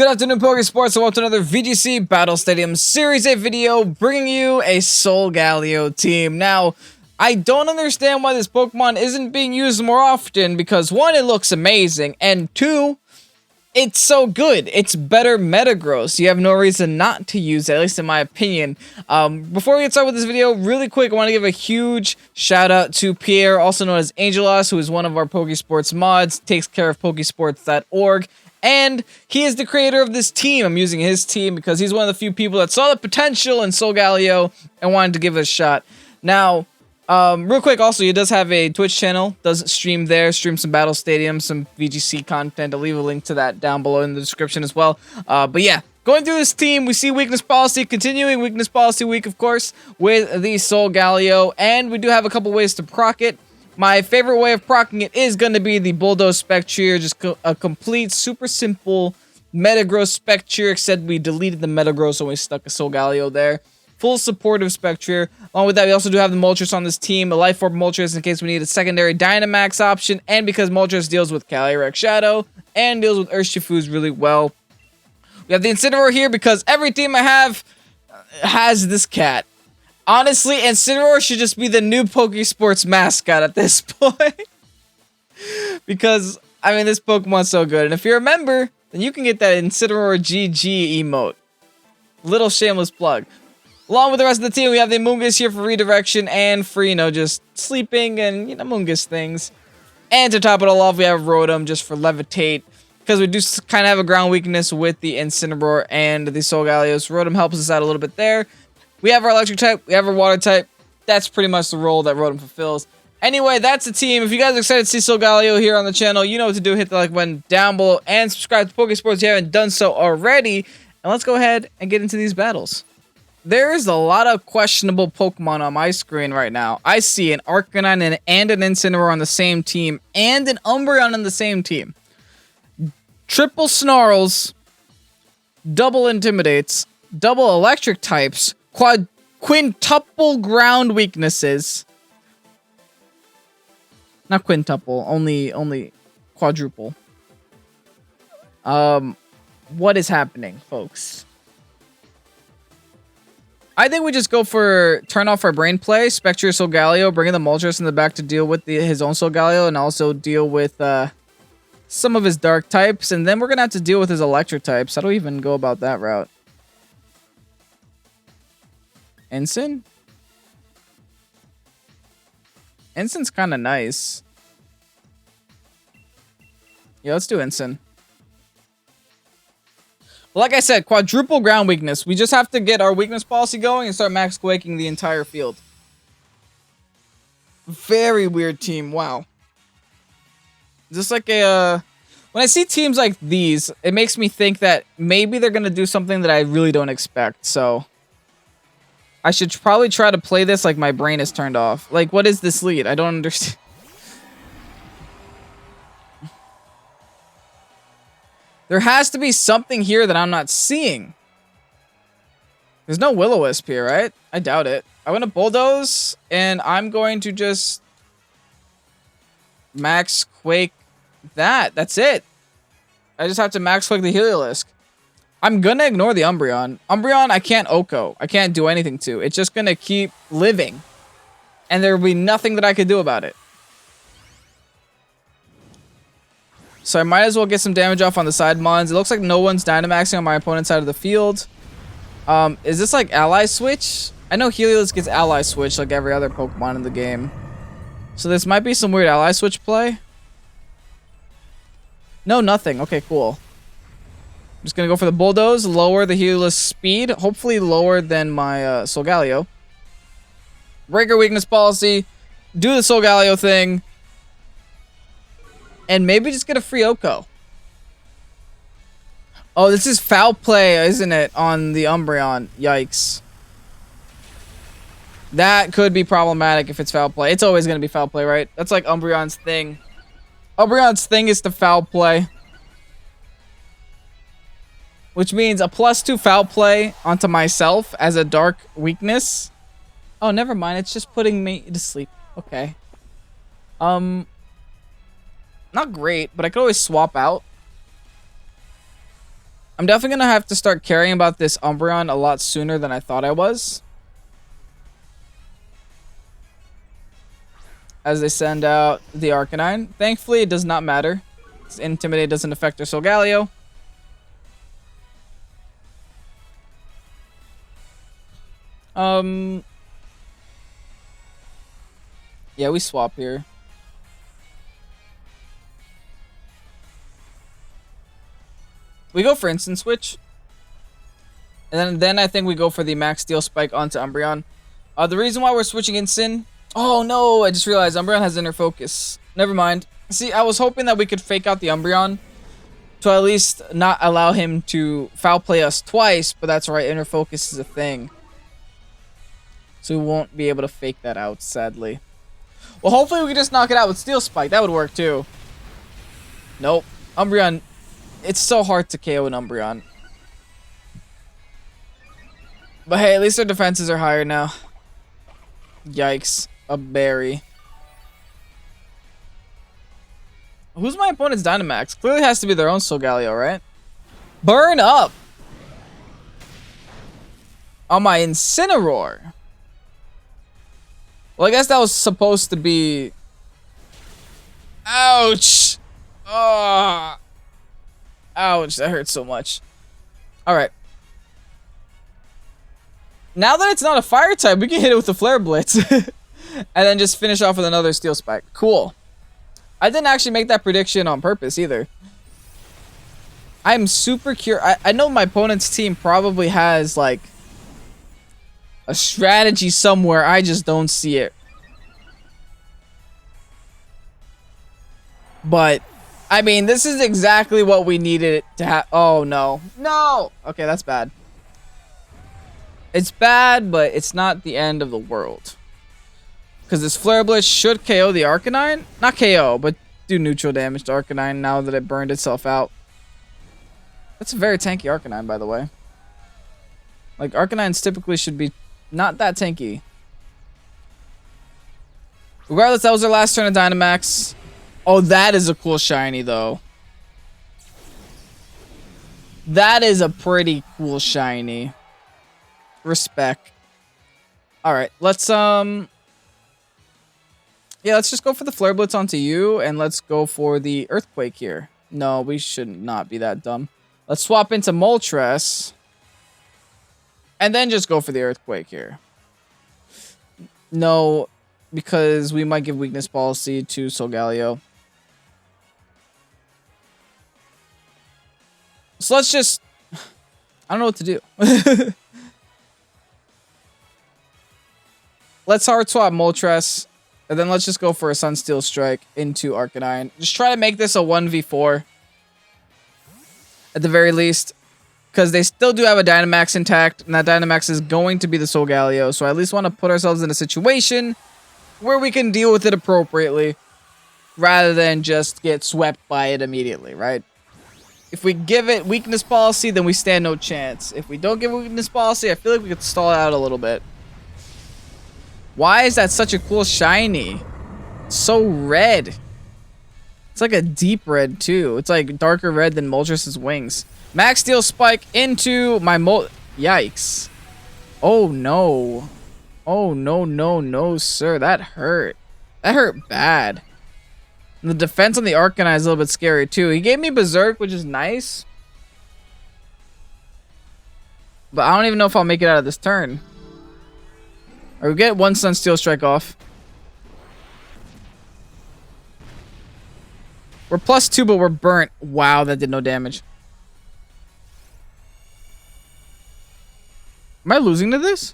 Good afternoon, Pokésports, and welcome to another VGC Battle Stadium Series 8 video, bringing you a SOLGALEO team. Now, I don't understand why this Pokemon isn't being used more often, because one, it looks amazing, and two, it's so good. It's better Metagross. You have no reason not to use it, at least in my opinion. Before we get started with this video, really quick, I want to give a huge shout out to Pierre, also known as Angelos, who is one of our Pokésports mods, takes care of Pokésports.org. And he is the creator of this team. I'm using his team because he's one of the few people that saw the potential in SOLGALEO and wanted to give it a shot. Now, real quick, also, he does have a Twitch channel. Does stream there, stream some Battle Stadium, some VGC content. I'll leave a link to that down below in the description as well. But yeah, going through this team, we see Weakness Policy, continuing Weakness Policy Week, of course, with the SOLGALEO. And we do have a couple ways to proc it. My favorite way of proccing it is going to be the Bulldoze Spectre, just a complete, super simple Metagross Spectre, except we deleted the Metagross and we stuck a SOLGALEO there. Full supportive Spectre. Along with that, we also do have the Moltres on this team, a Life Orb Moltres in case we need a secondary Dynamax option, and because Moltres deals with Calyrex Shadow and deals with Urshifu's really well. We have the Incineroar here because every team I have has this cat. Honestly, Incineroar should just be the new Pokésports mascot at this point. Because, I mean, this Pokemon's so good. And if you remember, then you can get that Incineroar GG emote. Little shameless plug. Along with the rest of the team, we have the Mungus here for redirection and for, you know, just sleeping and, you know, Mungus things. And to top it all off, we have Rotom just for levitate. Because we do kind of have a ground weakness with the Incineroar and the SOLGALEO. So Rotom helps us out a little bit there. We have our electric type, we have our water type. That's pretty much the role that Rotom fulfills. Anyway, that's the team. If you guys are excited to see SOLGALEO here on the channel, you know what to do. Hit the like button down below and subscribe to Pokésports if you haven't done so already. And let's go ahead and get into these battles. There's a lot of questionable Pokemon on my screen right now. I see an Arcanine and an Incineroar on the same team, and an Umbreon on the same team. Triple Snarls, double Intimidates, double Electric types, quintuple ground weaknesses. Not quintuple, only quadruple. What is happening, folks? I think we just go for turn off our brain play, Spectre SOLGALEO, bringing the Moltres in the back to deal with his own SOLGALEO and also deal with some of his dark types, and then we're gonna have to deal with his electric types. How do we even go about that route? Ensign? Ensign's kind of nice. Yeah, let's do Ensign. Well, like I said, quadruple ground weakness. We just have to get our weakness policy going and start max quaking the entire field. Very weird team. Wow. Just like a... when I see teams like these, it makes me think that maybe they're going to do something that I really don't expect, so... I should probably try to play this like my brain is turned off. Like, what is this lead? I don't understand. There has to be something here that I'm not seeing. There's no Will-O-Wisp here, right? I doubt it. I'm going to Bulldoze, and I'm going to just Max Quake that. That's it. I just have to Max Quake the Heliolisk. I'm gonna ignore the Umbreon. Umbreon, I can't Oko. I can't do anything to. It's just gonna keep living. And there will be nothing that I could do about it. So I might as well get some damage off on the side mons. It looks like no one's Dynamaxing on my opponent's side of the field. Is this like Ally Switch? I know Heliolisk gets Ally Switch like every other Pokemon in the game. So this might be some weird Ally Switch play. No, nothing. Okay, cool. I'm just going to go for the Bulldoze, lower the Heliolisk speed, hopefully lower than my SOLGALEO. Breaker weakness policy, do the SOLGALEO thing, and maybe just get a free Oko. Oh, this is foul play, isn't it, on the Umbreon? Yikes. That could be problematic if it's foul play. It's always going to be foul play, right? That's like Umbreon's thing. Umbreon's thing is to foul play. Which means a +2 foul play onto myself as a dark weakness. Oh, never mind. It's just putting me to sleep. Okay. Not great, but I could always swap out. I'm definitely going to have to start caring about this Umbreon a lot sooner than I thought I was. As they send out the Arcanine. Thankfully, it does not matter. Intimidate doesn't affect their Solgaleo. Yeah, we swap here. We go for instant switch. And then I think we go for the max steel spike onto Umbreon. The reason why we're switching instant... Oh no, I just realized Umbreon has inner focus. Never mind. See, I was hoping that we could fake out the Umbreon to at least not allow him to foul play us twice, but that's right, inner focus is a thing. So we won't be able to fake that out, sadly. Well, hopefully we can just knock it out with Steel Spike. That would work too. Nope. Umbreon, it's so hard to KO an Umbreon. But hey, at least our defenses are higher now. Yikes. A berry. Who's my opponent's Dynamax? Clearly has to be their own Solgaleo, right? Burn up! On my Incineroar. Well, I guess that was supposed to be... Ouch! Oh. Ouch, that hurts so much. Alright. Now that it's not a fire type, we can hit it with the Flare Blitz. And then just finish off with another Steel Spike. Cool. I didn't actually make that prediction on purpose either. I'm super curious. I know my opponent's team probably has like a strategy somewhere. I just don't see it. But I mean, this is exactly what we needed to have. Oh no. No. Okay, that's bad. It's bad, but it's not the end of the world. Because this Flare Blitz should KO the Arcanine. Not KO, but do neutral damage to Arcanine now that it burned itself out. That's a very tanky Arcanine, by the way. Like, Arcanines typically should be not that tanky. Regardless, that was our last turn of Dynamax. Oh, that is a cool shiny, though. That is a pretty cool shiny. Respect. Alright, let's, yeah, let's just go for the Flare Blitz onto you, and let's go for the Earthquake here. No, we should not be that dumb. Let's swap into Moltres. And then just go for the Earthquake here. No, because we might give Weakness Policy to Solgaleo. So let's just... I don't know what to do. Let's hard swap Moltres. And then let's just go for a Sunsteel Strike into Arcanine. Just try to make this a 1v4. At the very least. Because they still do have a Dynamax intact. And that Dynamax is going to be the Solgaleo. So I at least want to put ourselves in a situation where we can deal with it appropriately. Rather than just get swept by it immediately, right? If we give it Weakness Policy, then we stand no chance. If we don't give Weakness Policy, I feel like we could stall it out a little bit. Why is that such a cool shiny? It's so red. It's like a deep red too. It's like darker red than Moltres' wings. Max Steel Spike into my Yikes. Oh no. Oh no, no, no, sir. That hurt. That hurt bad. And the defense on the Arcanine is a little bit scary too. He gave me Berserk, which is nice. But I don't even know if I'll make it out of this turn. Or we get one Sunsteel Strike off. We're +2, but we're burnt. Wow, that did no damage. Am I losing to this?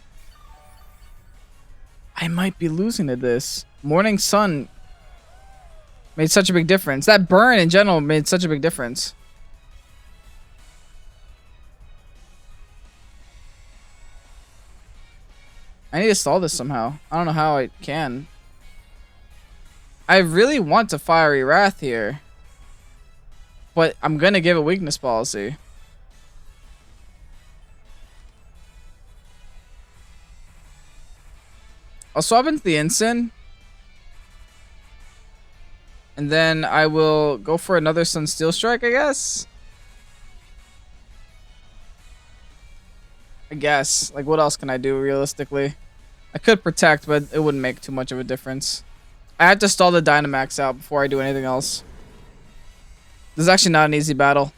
I might be losing to this. Morning Sun made such a big difference. That burn in general made such a big difference. I need to stall this somehow. I don't know how I can. I really want to Fiery Wrath here. But I'm going to give a Weakness Policy. I'll swap into the Ensign. And then I will go for another Sunsteel Strike, I guess. I guess. Like, what else can I do realistically? I could protect, but it wouldn't make too much of a difference. I have to stall the Dynamax out before I do anything else. This is actually not an easy battle.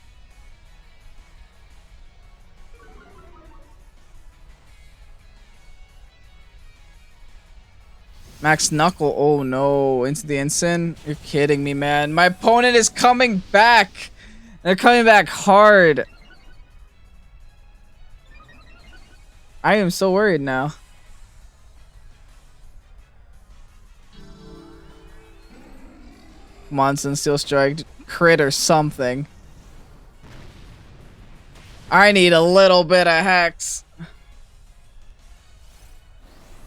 Max Knuckle. Oh no. Into the Ensign? You're kidding me, man. My opponent is coming back. They're coming back hard. I am so worried now. Come on, Steel Strike. Crit or something. I need a little bit of Hex.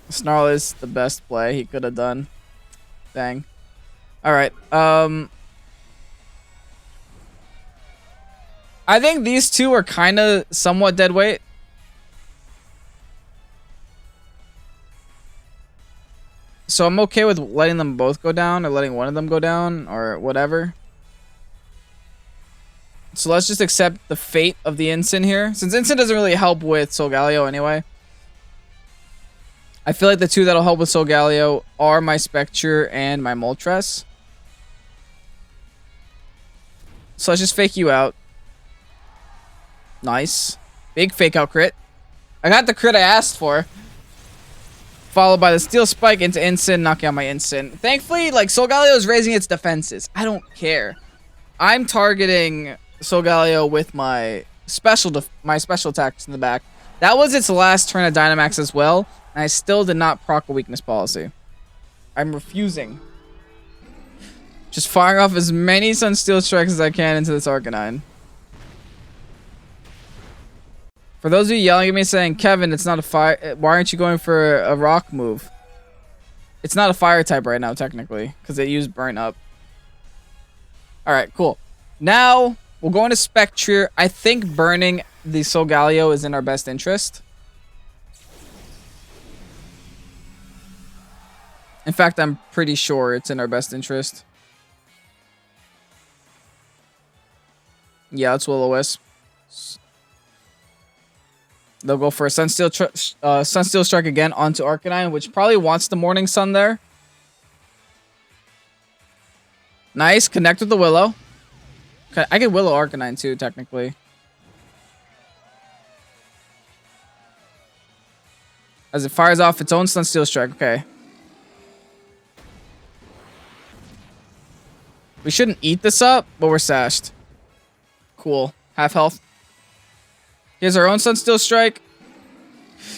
Snarl is the best play he could have done. Dang. Alright. I think these two are kind of somewhat dead weight. So I'm okay with letting them both go down or letting one of them go down or whatever. So let's just accept the fate of the Ensign here. Since Ensign doesn't really help with Solgaleo anyway. I feel like the two that'll help with Solgaleo are my Spectre and my Moltres. So let's just fake you out. Nice. Big fake out crit. I got the crit I asked for. Followed by the Steel Spike into Ensign, knocking out my Ensign. Thankfully, like, Solgaleo is raising its defenses. I don't care. I'm targeting Solgaleo with my special attacks in the back. That was its last turn of Dynamax as well, and I still did not proc a weakness policy. I'm refusing. Just firing off as many Sun Steel Strikes as I can into this Arcanine. For those of you yelling at me saying, Kevin, it's not a fire. Why aren't you going for a rock move? It's not a fire type right now, technically, because it used burn up. Alright, cool. Now, we'll go into Spectre. I think burning the Solgaleo is in our best interest. In fact, I'm pretty sure it's in our best interest. Yeah, it's Will-O-Wisp. They'll go for a Sunsteel Strike again onto Arcanine, which probably wants the Morning Sun there. Nice. Connect with the Willow. Okay, I could Willow Arcanine too, technically. As it fires off its own Sunsteel Strike. Okay. We shouldn't eat this up, but we're sashed. Cool. Half health. Here's our own Sunsteel Strike.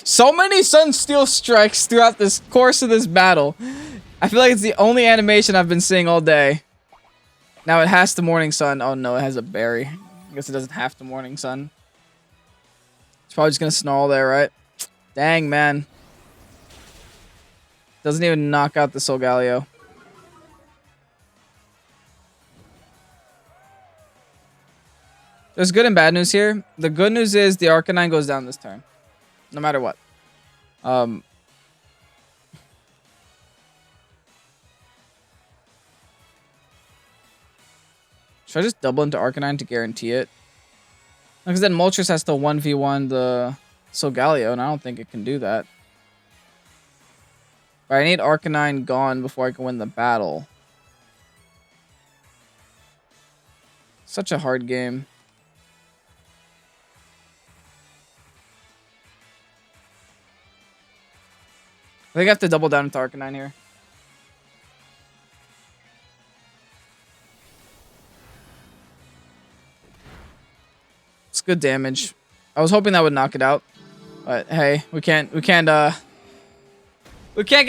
So many Sunsteel Strikes throughout this course of this battle. I feel like it's the only animation I've been seeing all day. Now it has the Morning Sun. Oh no, it has a berry. I guess it doesn't have the Morning Sun. It's probably just gonna snarl there, right? Dang, man. Doesn't even knock out the Solgaleo. There's good and bad news here. The good news is the Arcanine goes down this turn. No matter what. Should I just double into Arcanine to guarantee it? Because then Moltres has to 1v1 the Solgaleo, and I don't think it can do that. But I need Arcanine gone before I can win the battle. Such a hard game. I think I have to double down with Arcanine here. It's good damage. I was hoping that would knock it out, but hey, we can't get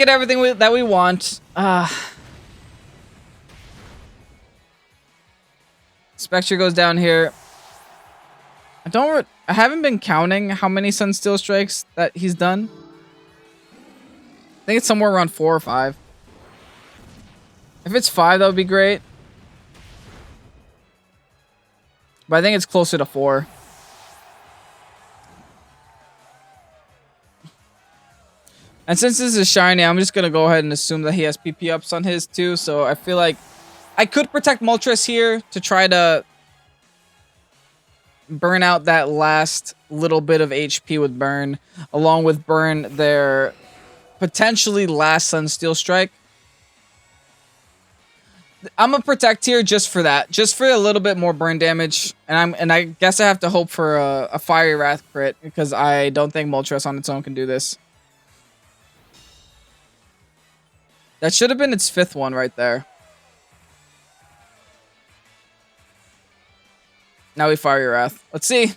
everything that we want. Spectre goes down here. I haven't been counting how many Sunsteel Strikes that he's done. I think it's somewhere around 4 or 5. If it's 5, that would be great. But I think it's closer to 4. And since this is shiny, I'm just going to go ahead and assume that he has PP ups on his too. So I feel like I could protect Moltres here to try to burn out that last little bit of HP with Burn, along with burn their potentially last Sunsteel Strike. I'm gonna protect here just for that, just for a little bit more burn damage, and I guess I have to hope for a Fiery Wrath crit because I don't think Moltres on its own can do this. That should have been its 5th one right there. Now we Fiery Wrath. Let's see.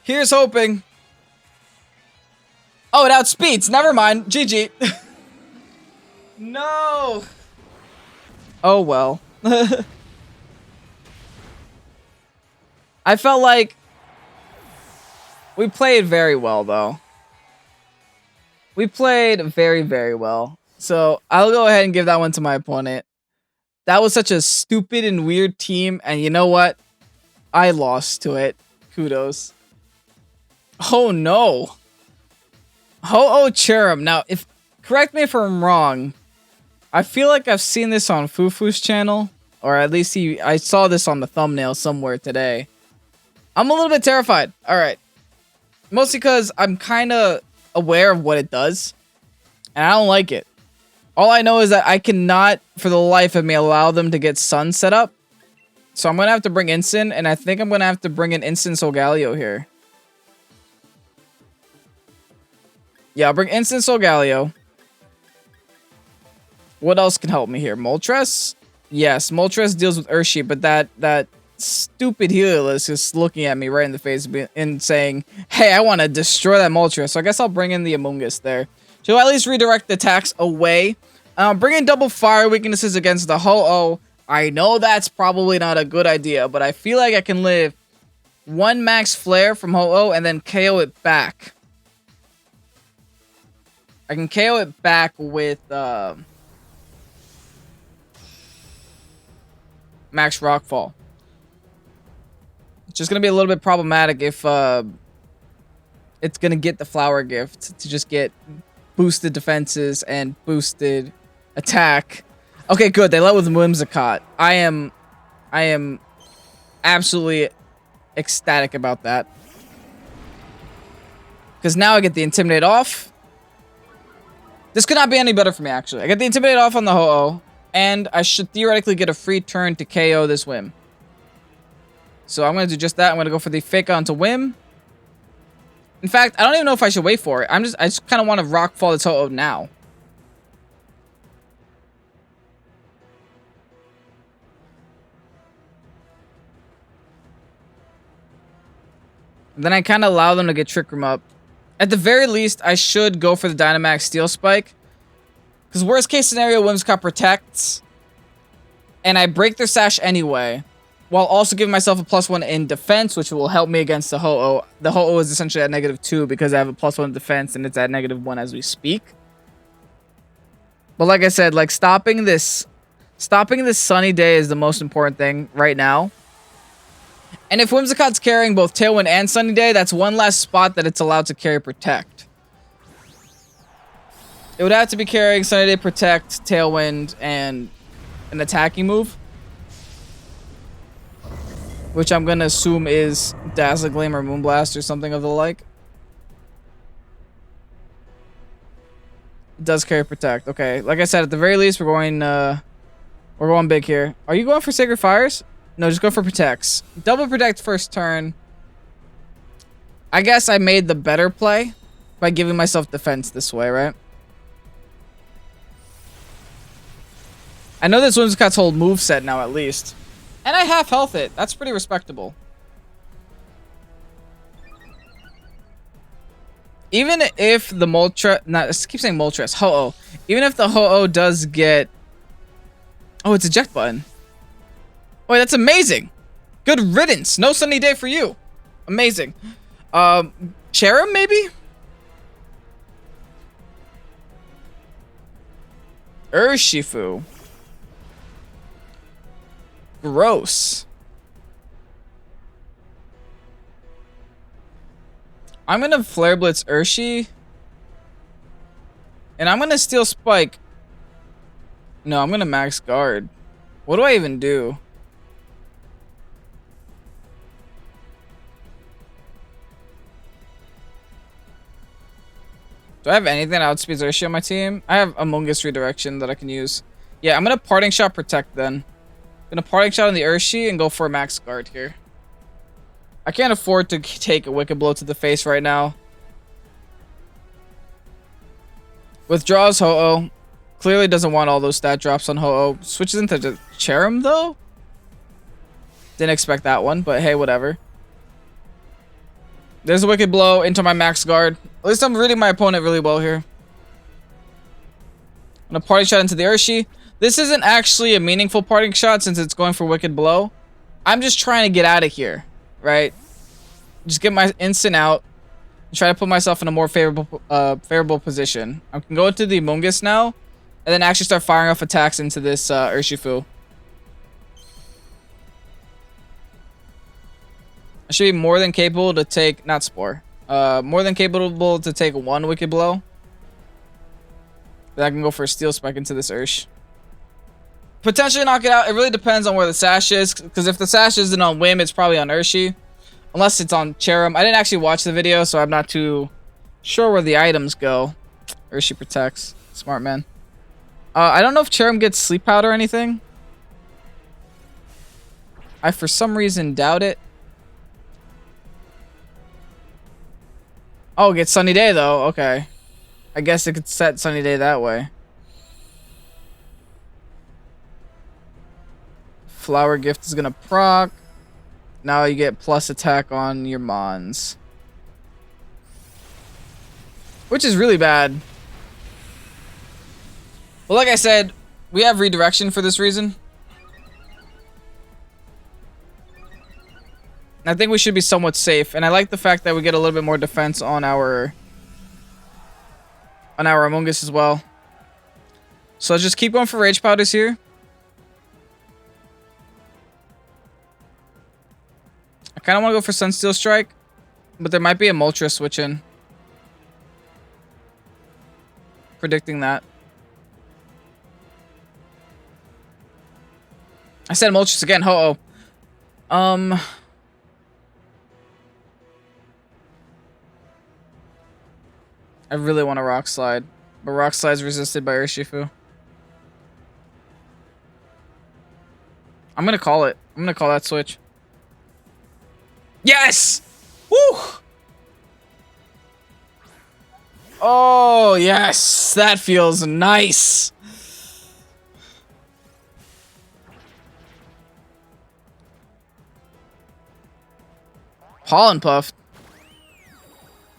Here's hoping. Oh, it outspeeds. Never mind. GG. No. Oh, well. I felt like we played very well, though. We played very, very well. So I'll go ahead and give that one to my opponent. That was such a stupid and weird team. And you know what? I lost to it. Kudos. Oh, no. Ho-Oh Cherub. Now, correct me if I'm wrong. I feel like I've seen this on Fufu's channel, or at least I saw this on the thumbnail somewhere today. I'm a little bit terrified. All right. Mostly because I'm kind of aware of what it does, and I don't like it. All I know is that I cannot, for the life of me, allow them to get Sun set up. So I'm going to have to bring Instant, and I think I'm going to have to bring an Instant Solgaleo here. Yeah, I'll bring Instant Solgaleo. What else can help me here? Moltres? Yes, Moltres deals with Urshi, but that stupid Helios is just looking at me right in the face and saying, hey, I want to destroy that Moltres. So I guess I'll bring in the Amoonguss there. So at least redirect the attacks away. Bring in double fire weaknesses against the Ho-Oh. I know that's probably not a good idea, but I feel like I can live 1 max flare from Ho-Oh and then KO it back. I can KO it back with max Rockfall. It's just going to be a little bit problematic if it's going to get the Flower Gift to just get boosted defenses and boosted attack. Okay, good. They let with Whimsicott. I am absolutely ecstatic about that. Because now I get the Intimidate off. This could not be any better for me, actually. I get the Intimidate off on the Ho-Oh. And I should theoretically get a free turn to KO this Whim. So I'm going to do just that. I'm going to go for the Fake onto Whim. In fact, I don't even know if I should wait for it. I just kind of want to Rockfall this Ho-Oh now. Then I kind of allow them to get Trick Room up. At the very least, I should go for the Dynamax Steel Spike. Because worst case scenario, Whimsicott protects. And I break their Sash anyway. While also giving myself a +1 in defense, which will help me against the Ho-Oh. The Ho-Oh is essentially at -2 because I have a +1 defense and it's at -1 as we speak. But like I said, like stopping this Sunny Day is the most important thing right now. And if Whimsicott's carrying both Tailwind and Sunny Day, that's one less spot that it's allowed to carry Protect. It would have to be carrying Sunny Day, Protect, Tailwind, and an attacking move. Which I'm going to assume is Dazzle Gleam or Moonblast or something of the like. It does carry Protect. Okay, like I said, at the very least, we're going big here. Are you going for Sacred Fires? No, just go for Protects. Double Protect first turn. I guess I made the better play by giving myself defense this way, right? I know this Whimsicott's whole moveset now, at least. And I half health it. That's pretty respectable. Even if the Moltres... I keep saying Moltres. Ho-Oh. Even if the Ho-Oh does get... Oh, it's eject button. Wait, that's amazing. Good riddance. No Sunny Day for you. Amazing. Cherub, maybe? Urshifu. Gross. I'm gonna Flare Blitz Urshi. And I'm gonna Steel Spike. No, I'm gonna Max Guard. What do I even do? Do I have anything that outspeeds Urshi on my team? I have Among Us Redirection that I can use. Yeah, I'm gonna Parting Shot Protect then. I'm gonna Parting Shot on the Urshi and go for a Max Guard here. I can't afford to take a Wicked Blow to the face right now. Withdraws Ho-Oh. Clearly doesn't want all those stat drops on Ho-Oh. Switches into Cherrim though? Didn't expect that one, but hey, whatever. There's a Wicked Blow into my Max Guard. At least I'm reading my opponent really well here. I'm gonna Parting Shot into the Urshi. This isn't actually a meaningful Parting Shot since it's going for Wicked Blow. I'm just trying to get out of here, right? Just get my instant out. And try to put myself in a more favorable position. I can go into the Among Us now, and then actually start firing off attacks into this Urshifu. I should be more than capable to take, not Spore, more than capable to take one Wicked Blow. Then I can go for a Steel Spike into this Ursh. Potentially knock it out. It really depends on where the Sash is, because if the Sash isn't on Whim, it's probably on Urshi. Unless it's on Cherrim. I didn't actually watch the video, so I'm not too sure where the items go. Urshi protects. Smart man. I don't know if Cherrim gets Sleep Powder or anything. I, for some reason, doubt it. Oh, it gets Sunny Day, though. Okay. I guess it could set Sunny Day that way. Flower Gift is going to proc. Now you get plus attack on your Mons. Which is really bad. Well, like I said, we have Redirection for this reason. I think we should be somewhat safe. And I like the fact that we get a little bit more defense on our Among Us as well. So let's just keep going for Rage Powders here. I kind of want to go for Sunsteel Strike, but there might be a Moltres switch in. Predicting that. I said Moltres again. Ho-Oh. I really want a Rock Slide, but Rock Slide's resisted by Urshifu. I'm gonna call it. I'm gonna call that switch. Yes! Woo! Oh, yes! That feels nice! Pollen Puff.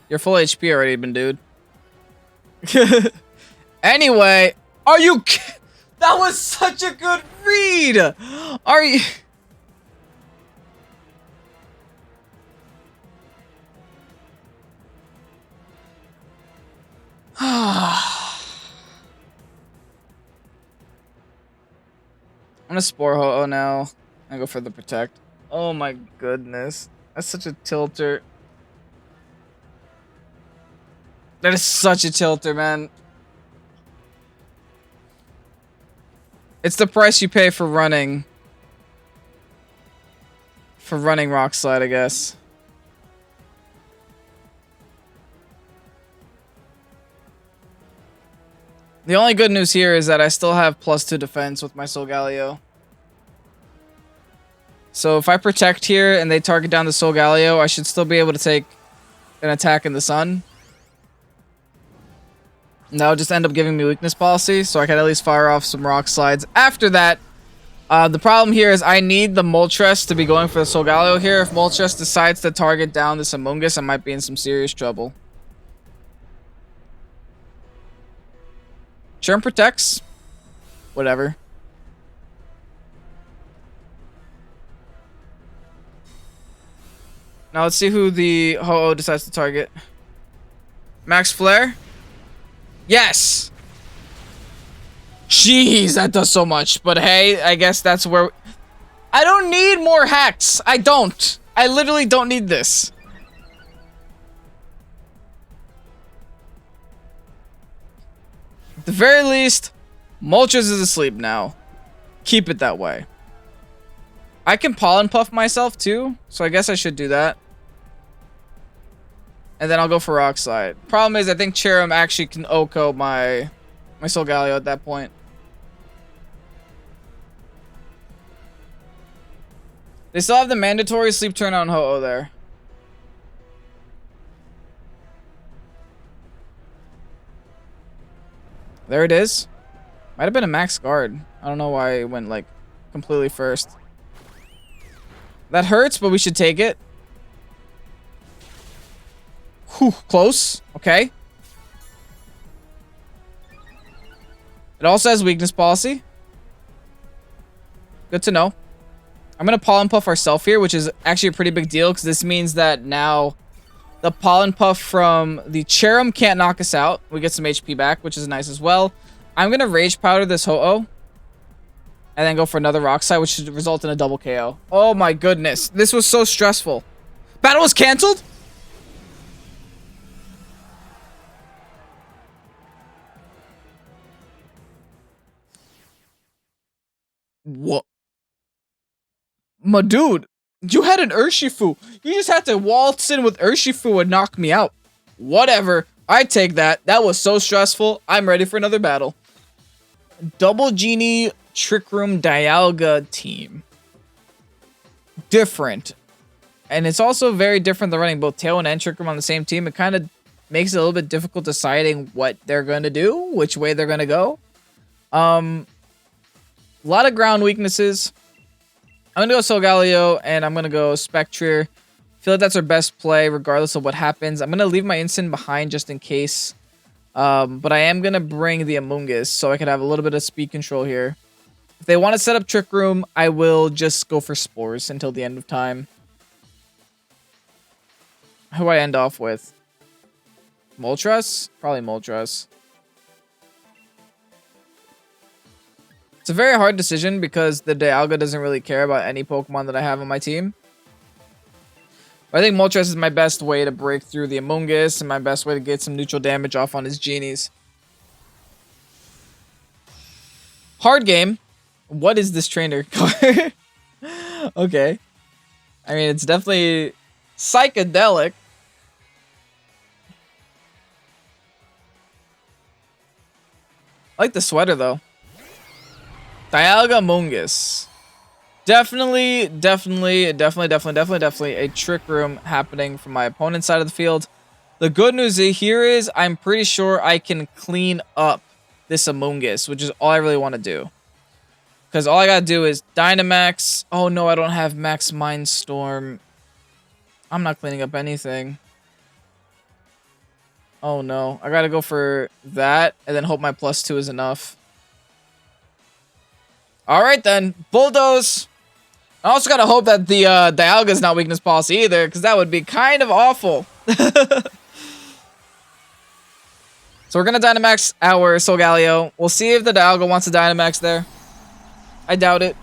You're full HP already, dude. Anyway, are you... That was such a good read! Are you... I'm gonna Spore Ho-Oh now. I go for the Protect. Oh my goodness. That's such a tilter. That is such a tilter, man. It's the price you pay for running. For running Rock Slide, I guess. The only good news here is that I still have +2 defense with my Solgaleo. So if I Protect here and they target down the Solgaleo, I should still be able to take an attack in the sun. And that'll just end up giving me weakness policy, so I can at least fire off some Rock Slides. After that, the problem here is I need the Moltres to be going for the Solgaleo here. If Moltres decides to target down this Among Us, I might be in some serious trouble. Churn protects. Whatever. Now let's see who the Ho-Oh decides to target. Max Flare? Yes! Jeez, that does so much. But hey, I guess that's where... I don't need more hacks. I don't. I literally don't need this. At the very least, Moltres is asleep now. Keep it that way. I can Pollen Puff myself too, so I guess I should do that. And then I'll go for Rock Slide. Problem is, I think Cherrim actually can OHKO my Solgaleo at that point. They still have the mandatory sleep turn on Ho-Oh there. There it is. Might have been a max guard. I don't know why it went like completely first. That hurts, but we should take it. Whew, close. Okay. It also has weakness policy. Good to know. I'm going to Pollen Puff ourselves here, which is actually a pretty big deal because this means that now the Pollen Puff from the Cherrim can't knock us out. We get some HP back, which is nice as well. I'm going to Rage Powder this Ho-Oh and then go for another Rock Slide, which should result in a double KO. Oh my goodness. This was so stressful. Battle was canceled? What? My dude, you had an Urshifu. You just had to waltz in with Urshifu and knock me out. Whatever. I take that. That was so stressful. I'm ready for another battle. Double Genie Trick Room Dialga team. Different. And it's also very different than running both Tailwind and Trick Room on the same team. It kind of makes it a little bit difficult deciding what they're going to do, which way they're going to go. A lot of ground weaknesses. I'm going to go Solgaleo, and I'm going to go Spectre. Feel like that's our best play, regardless of what happens. I'm going to leave my Instant behind just in case. But I am going to bring the Amoonguss, so I could have a little bit of speed control here. If they want to set up Trick Room, I will just go for Spores until the end of time. Who do I end off with? Moltres? Probably Moltres. It's a very hard decision because the Dialga doesn't really care about any Pokemon that I have on my team. But I think Moltres is my best way to break through the Amoonguss and my best way to get some neutral damage off on his Genies. Hard game. What is this trainer card? Okay. I mean, it's definitely psychedelic. I like the sweater, though. Dialga Amoonguss. Definitely a Trick Room happening from my opponent's side of the field. The good news here is I'm pretty sure I can clean up this Amoonguss, which is all I really want to do. Because all I gotta do is Dynamax. Oh no, I don't have Max Mindstorm. I'm not cleaning up anything. Oh no, I gotta go for that and then hope my +2 is enough. Alright then, Bulldoze. I also gotta hope that the Dialga's not weakness policy either, because that would be kind of awful. So we're gonna Dynamax our Solgaleo. We'll see if the Dialga wants to Dynamax there. I doubt it.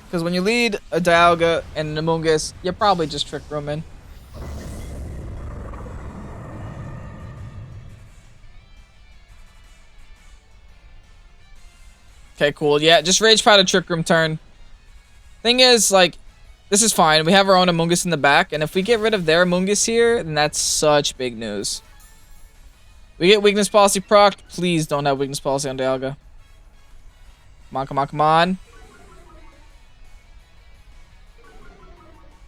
Because when you lead a Dialga and an Amoonguss, you probably just Trick Room in. Okay, cool. Yeah, just Rage Powder Trick Room turn. Thing is, like, this is fine. We have our own Amoonguss in the back, and if we get rid of their Amoonguss here, then that's such big news. We get weakness policy procced. Please don't have weakness policy on Dialga. Come on, come on, come on.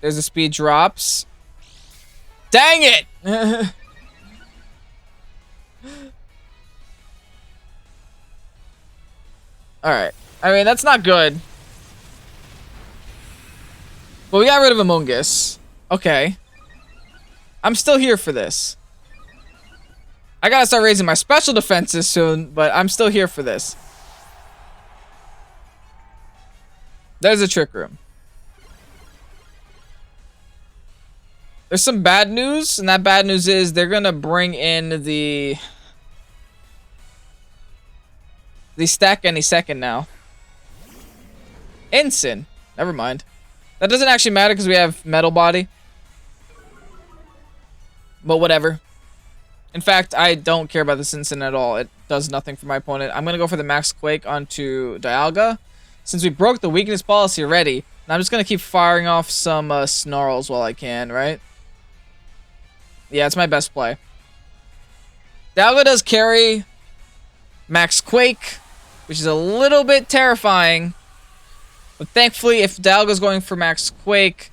There's the speed drops. Dang it! Alright. I mean, that's not good. But we got rid of Amoonguss. Okay. I'm still here for this. I gotta start raising my special defenses soon, but I'm still here for this. There's a Trick Room. There's some bad news, and that bad news is they're gonna bring in the stack any second now. Ensign. Never mind. That doesn't actually matter because we have Metal Body. But whatever. In fact, I don't care about this Ensign at all. It does nothing for my opponent. I'm going to go for the Max Quake onto Dialga. Since we broke the weakness policy already, I'm just going to keep firing off some Snarls while I can, right? Yeah, it's my best play. Dialga does carry Max Quake, which is a little bit terrifying. But thankfully, if Dialga's going for Max Quake,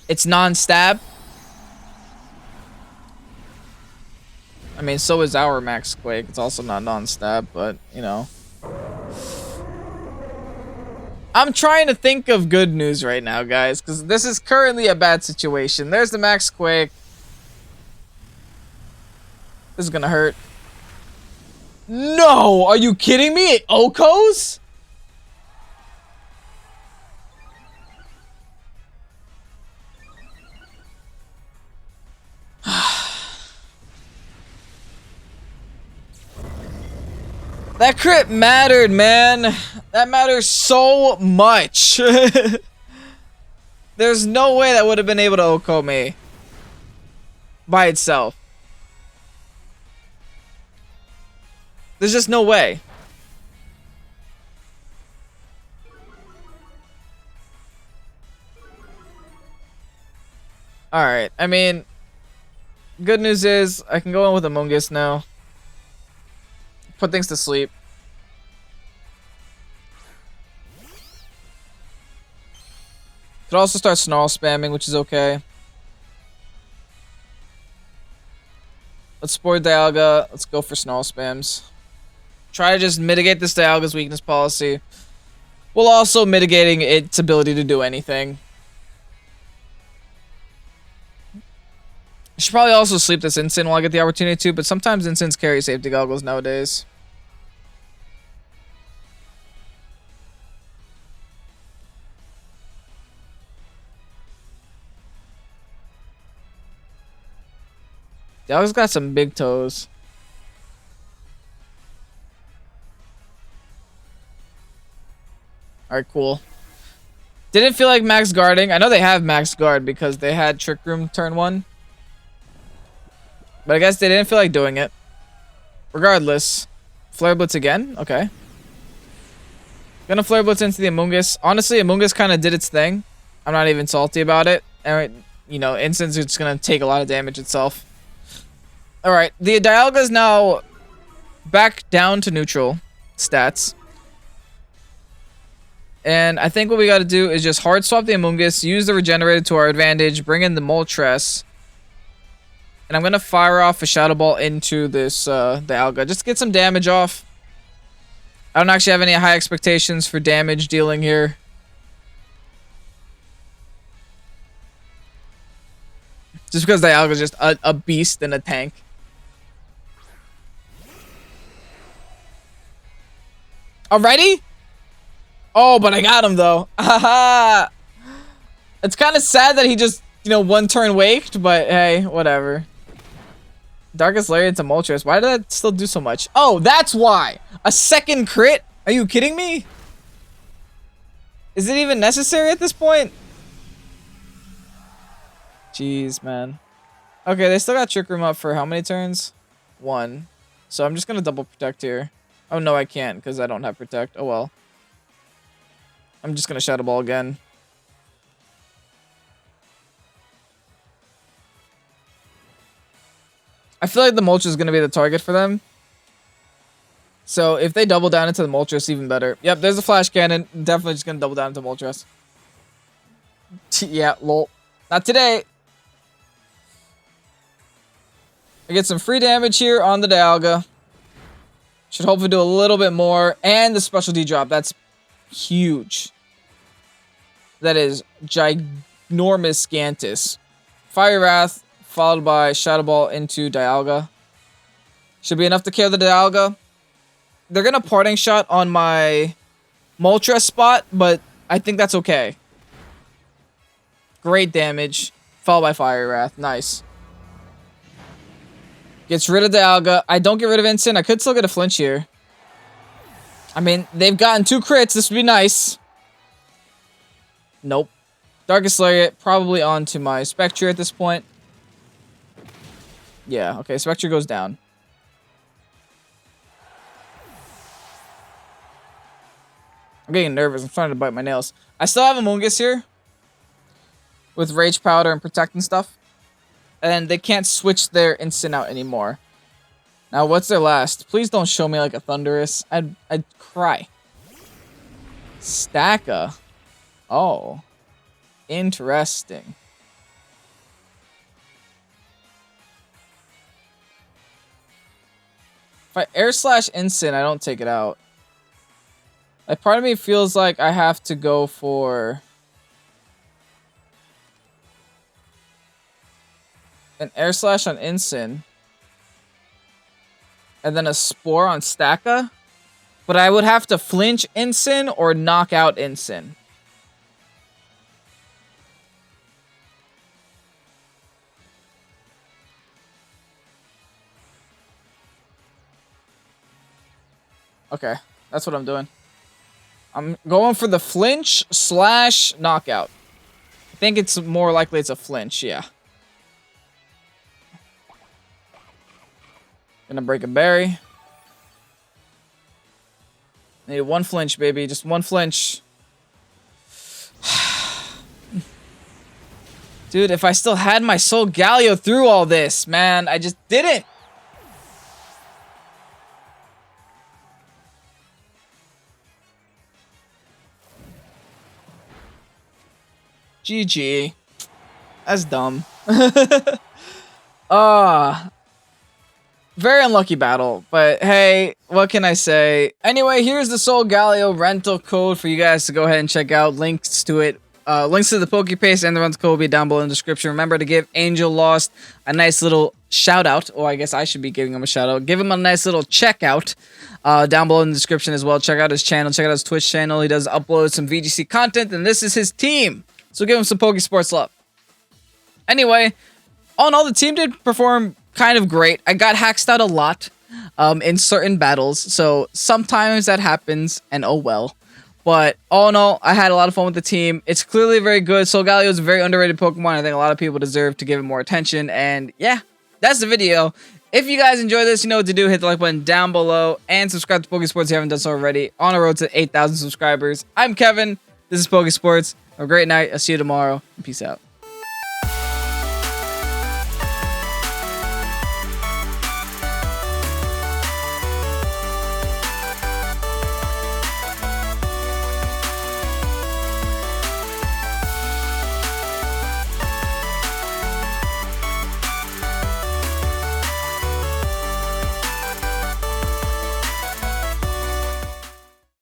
it's non-stab. I mean, so is our Max Quake. It's also not non-stab, but, you know. I'm trying to think of good news right now, guys, because this is currently a bad situation. There's the Max Quake. This is gonna hurt. No! Are you kidding me? It Okos? That crit mattered, man. That matters so much. There's no way that would have been able to Oko me by itself. There's just no way. Alright, I mean, good news is I can go in with Amoonguss now. Put things to sleep. Could also start Snarl spamming, which is okay. Let's spoil Dialga. Let's go for Snarl spams. Try to just mitigate this Dialga's weakness policy, while also mitigating its ability to do anything. I should probably also sleep this Incin while I get the opportunity to, but sometimes Incins carry safety goggles nowadays. Dialga's got some big toes. Alright, cool. Didn't feel like max guarding. I know they have max guard because they had Trick Room turn 1. But I guess they didn't feel like doing it. Regardless. Flare Blitz again? Okay. Gonna Flare Blitz into the Amoonguss. Honestly, Amoonguss kind of did its thing. I'm not even salty about it. And, you know, Instance is gonna take a lot of damage itself. Alright, the Dialga is now back down to neutral stats. And I think what we gotta do is just hard swap the Amoonguss, use the Regenerated to our advantage, bring in the Moltres. And I'm gonna fire off a Shadow Ball into this Dialga, just to get some damage off. I don't actually have any high expectations for damage dealing here. Just because Dialga is just a beast and a tank. Already? Oh, but I got him though. It's kind of sad that he just, you know, one turn waked, but hey, whatever. Darkest Lariat to Moltres. Why did that still do so much? Oh, that's why. A second crit? Are you kidding me? Is it even necessary at this point? Jeez, man. Okay, they still got Trick Room up for how many turns? 1. So I'm just gonna double protect here. Oh no, I can't because I don't have protect. Oh well. I'm just gonna Shadow Ball again. I feel like the Moltres is gonna be the target for them. So if they double down into the Moltres, even better. Yep, there's a Flash Cannon. Definitely just gonna double down into Moltres. Yeah, lol. Not today. I get some free damage here on the Dialga. Should hopefully do a little bit more. And the specialty drop. That's huge. That is ginormous Scantus. Fire Wrath, followed by Shadow Ball into Dialga. Should be enough to kill the Dialga. They're going to Parting Shot on my Moltres spot, but I think that's okay. Great damage, followed by Fire Wrath. Nice. Gets rid of Dialga. I don't get rid of Instant. I could still get a flinch here. I mean, they've gotten 2 crits. This would be nice. Nope. Darkest Lariat probably onto my Spectre at this point. Yeah, okay. Spectre goes down. I'm getting nervous. I'm trying to bite my nails. I still have Amoonguss here. With Rage Powder and Protect and stuff. and they can't switch their instant out anymore. Now, what's their last? Please don't show me like a Thundurus. I'd cry. Stacka. Oh. Interesting. If I air slash instant, I don't take it out. Like, part of me feels like I have to go for an air slash on instant. And then a spore on Stacka. But I would have to flinch instant or knock out instant. Okay, that's what I'm doing. I'm going for the flinch slash knockout. I think it's more likely it's a flinch, yeah. Gonna break a berry. Need one flinch, baby. Just one flinch. Dude, if I still had my Solgaleo through all this, man, I just didn't. GG. That's dumb. Very unlucky battle, but hey, what can I say? Anyway, here's the Solgaleo rental code for you guys to go ahead and check out. Links to it, links to the Poképaste and the rental code will be down below in the description. Remember to give Angel Lost a nice little shout out, or I guess I should be giving him a shout out. Give him a nice little checkout down below in the description as well. Check out his channel, check out his Twitch channel. He does upload some VGC content, and this is his team. So give him some Pokésports love. Anyway, all in all, the team did perform kind of great. I got hacked out a lot in certain battles, so sometimes that happens, and oh well. But all in all, I had a lot of fun with the team. It's clearly very good. Solgaleo is a very underrated Pokemon. I think a lot of people deserve to give it more attention, and yeah, that's the video. If you guys enjoyed this, you know what to do. Hit the like button down below, and subscribe to Pokésports if you haven't done so already. On a road to 8,000 subscribers. I'm Kevin. This is Pokésports. Have a great night. I'll see you tomorrow. Peace out.